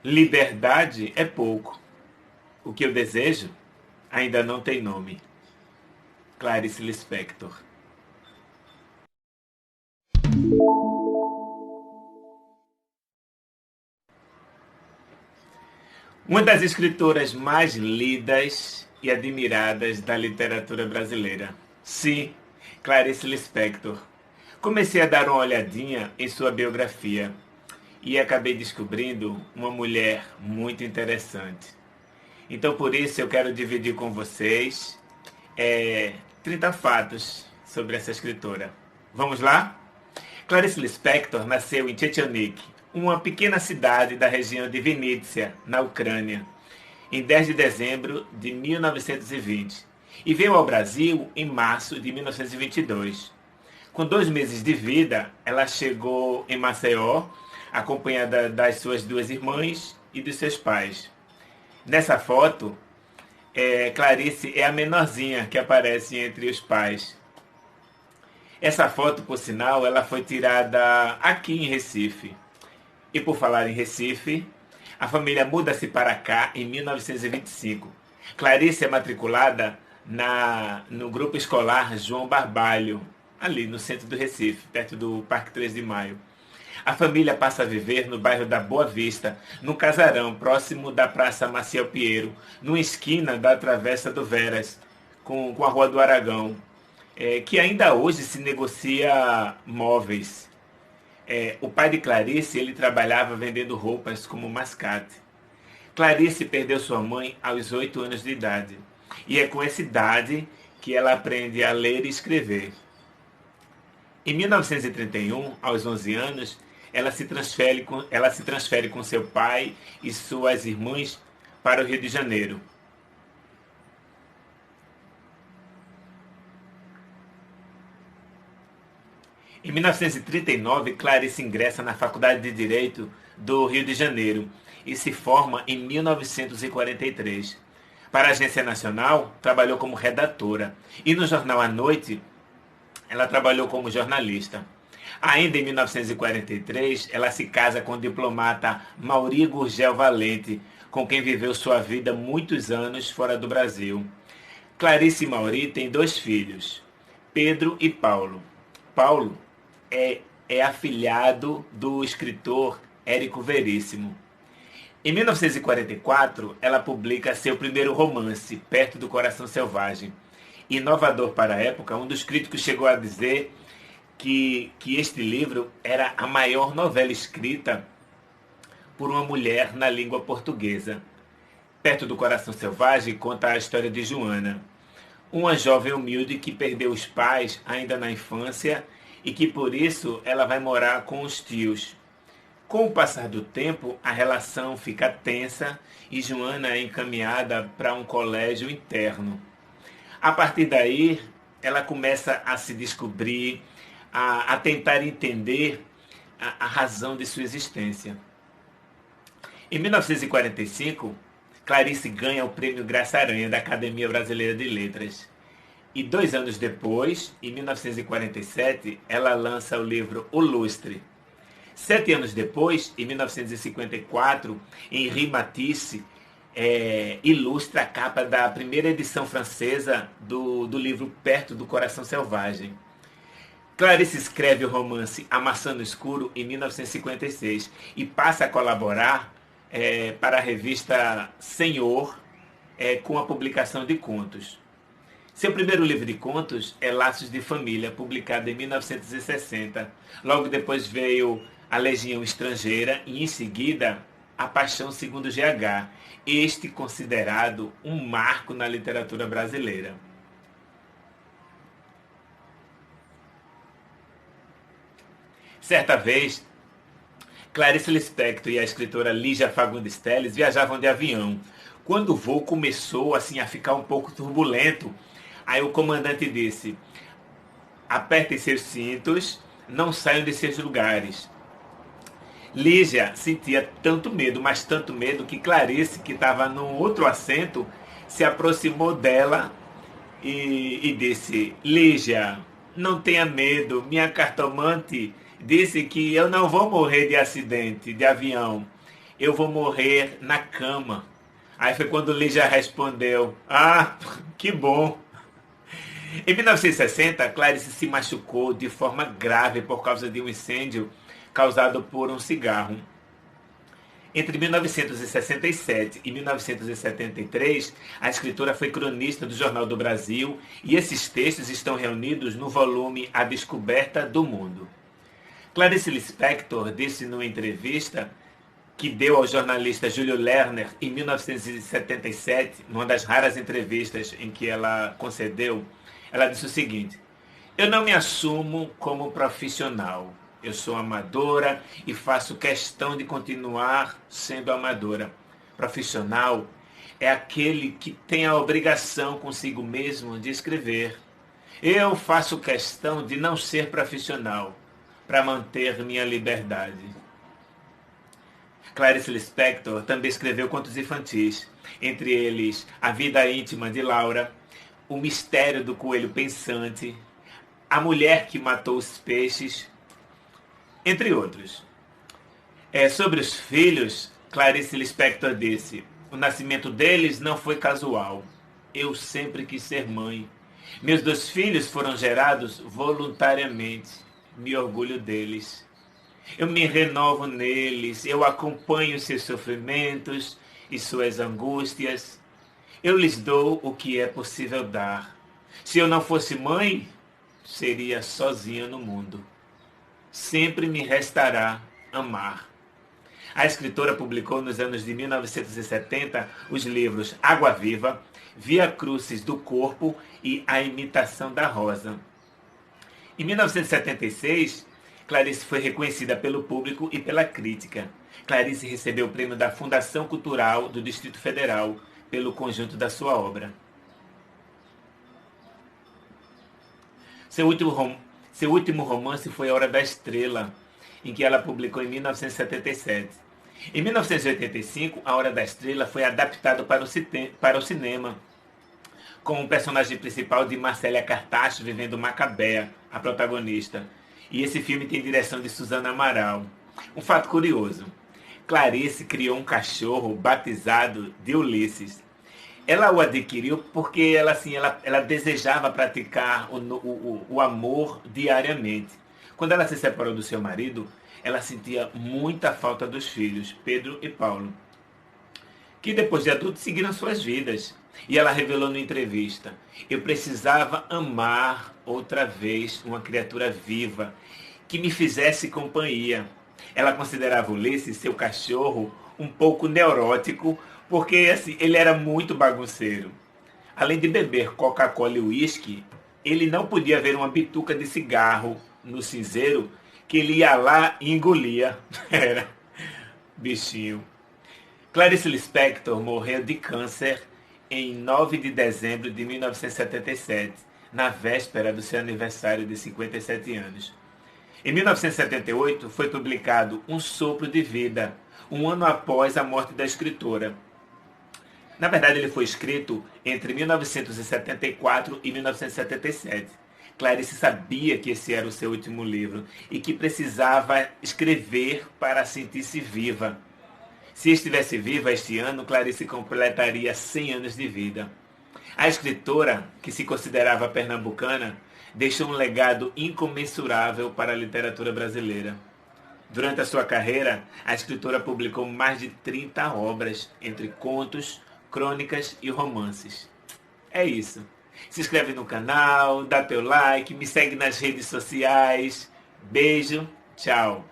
Liberdade é pouco. O que eu desejo ainda não tem nome. Clarice Lispector. Uma das escritoras mais lidas e admiradas da literatura brasileira. Sim, Clarice Lispector. Comecei a dar uma olhadinha em sua biografia e acabei descobrindo uma mulher muito interessante. Então por isso eu quero dividir com vocês 30 fatos sobre essa escritora. Vamos lá? Clarice Lispector nasceu em Tchetchenik, uma pequena cidade da região de Vinícius, na Ucrânia, em 10 de dezembro de 1920 e veio ao Brasil em março de 1922. Com 2 meses de vida, ela chegou em Maceió, acompanhada das suas 2 irmãs e dos seus pais. Nessa foto, Clarice é a menorzinha que aparece entre os pais. Essa foto, por sinal, ela foi tirada aqui em Recife. E por falar em Recife, a família muda-se para cá em 1925. Clarice é matriculada no grupo escolar João Barbalho, ali no centro do Recife, perto do Parque 3 de Maio. A família passa a viver no bairro da Boa Vista, num casarão próximo da Praça Maciel Pinheiro, numa esquina da Travessa do Veras, com a Rua do Aragão, que ainda hoje se negocia móveis. O pai de Clarice, ele trabalhava vendendo roupas como mascate. Clarice perdeu sua mãe aos 8 anos de idade. E é com essa idade que ela aprende a ler e escrever. Em 1931, aos 11 anos, ela se transfere com seu pai e suas irmãs para o Rio de Janeiro. Em 1939, Clarice ingressa na Faculdade de Direito do Rio de Janeiro e se forma em 1943. Para a Agência Nacional, trabalhou como redatora e no jornal à noite, ela trabalhou como jornalista. Ainda em 1943, ela se casa com o diplomata Mauri Gurgel Valente, com quem viveu sua vida muitos anos fora do Brasil. Clarice e Mauri têm 2 filhos, Pedro e Paulo. Paulo é afilhado do escritor Érico Veríssimo. Em 1944, ela publica seu primeiro romance, Perto do Coração Selvagem. Inovador para a época, um dos críticos chegou a dizer que este livro era a maior novela escrita por uma mulher na língua portuguesa. Perto do Coração Selvagem conta a história de Joana, uma jovem humilde que perdeu os pais ainda na infância e que por isso ela vai morar com os tios. Com o passar do tempo, a relação fica tensa e Joana é encaminhada para um colégio interno. A partir daí, ela começa a se descobrir, a tentar entender a razão de sua existência. Em 1945, Clarice ganha o Prêmio Graça Aranha da Academia Brasileira de Letras. E 2 anos depois, em 1947, ela lança o livro O Lustre. 7 anos depois, em 1954, Henri Matisse ilustra a capa da primeira edição francesa do livro Perto do Coração Selvagem. Clarice escreve o romance A Maçã no Escuro em 1956 e passa a colaborar para a revista Senhor com a publicação de contos. Seu primeiro livro de contos é Laços de Família, publicado em 1960. Logo depois veio A Legião Estrangeira e, em seguida, A Paixão Segundo GH, este considerado um marco na literatura brasileira. Certa vez, Clarice Lispector e a escritora Lígia Fagundes Telles viajavam de avião. Quando o voo começou assim, a ficar um pouco turbulento, aí o comandante disse: apertem seus cintos, não saiam de seus lugares. Lígia sentia tanto medo, mas tanto medo, que Clarice, que estava num outro assento, se aproximou dela e disse: Lígia, não tenha medo, minha cartomante disse que eu não vou morrer de acidente de avião. eu vou morrer na cama. Aí foi quando Lígia respondeu, ah, que bom. Em 1960, Clarice se machucou de forma grave por causa de um incêndio causado por um cigarro. Entre 1967 e 1973, a escritora foi cronista do Jornal do Brasil e esses textos estão reunidos no volume A Descoberta do Mundo. Clarice Lispector disse numa entrevista que deu ao jornalista Júlio Lerner em 1977, numa das raras entrevistas em que ela concedeu, ela disse o seguinte: eu não me assumo como profissional. Eu sou amadora e faço questão de continuar sendo amadora. Profissional é aquele que tem a obrigação consigo mesmo de escrever. Eu faço questão de não ser profissional para manter minha liberdade. Clarice Lispector também escreveu contos infantis, entre eles A Vida Íntima de Laura, O Mistério do Coelho Pensante, A Mulher que Matou os Peixes, entre outros. Sobre os filhos, Clarice Lispector disse: o nascimento deles não foi casual. Eu sempre quis ser mãe. Meus 2 filhos foram gerados voluntariamente. Me orgulho deles. Eu me renovo neles, eu acompanho seus sofrimentos e suas angústias. Eu lhes dou o que é possível dar. Se eu não fosse mãe, seria sozinha no mundo. Sempre me restará amar. A escritora publicou nos anos de 1970 os livros Água Viva, Via Crucis do Corpo e A Imitação da Rosa. Em 1976, Clarice foi reconhecida pelo público e pela crítica. Clarice recebeu o prêmio da Fundação Cultural do Distrito Federal pelo conjunto da sua obra. Seu último romance foi A Hora da Estrela, em que ela publicou em 1977. Em 1985, A Hora da Estrela foi adaptado para o cinema, com o personagem principal de Marcélia Cartacho vivendo Macabea, a protagonista. E esse filme tem direção de Suzana Amaral. Um fato curioso: Clarice criou um cachorro batizado de Ulisses. Ela o adquiriu porque ela desejava praticar o amor diariamente. Quando ela se separou do seu marido, ela sentia muita falta dos filhos, Pedro e Paulo, que depois de adultos seguiram suas vidas. E ela revelou numa entrevista: eu precisava amar outra vez uma criatura viva que me fizesse companhia. Ela considerava Ulisses, seu cachorro, um pouco neurótico, porque assim, ele era muito bagunceiro. Além de beber Coca-Cola e uísque, ele não podia ver uma bituca de cigarro no cinzeiro, que ele ia lá e engolia. Era bichinho. Clarice Lispector morreu de câncer em 9 de dezembro de 1977, na véspera do seu aniversário de 57 anos. Em 1978, foi publicado Um Sopro de Vida, um ano após a morte da escritora. Na verdade, ele foi escrito entre 1974 e 1977. Clarice sabia que esse era o seu último livro e que precisava escrever para sentir-se viva. Se estivesse viva este ano, Clarice completaria 100 anos de vida. A escritora, que se considerava pernambucana, deixou um legado incomensurável para a literatura brasileira. Durante a sua carreira, a escritora publicou mais de 30 obras, entre contos, crônicas e romances. É isso. Se inscreve no canal, dá teu like, me segue nas redes sociais. Beijo, tchau.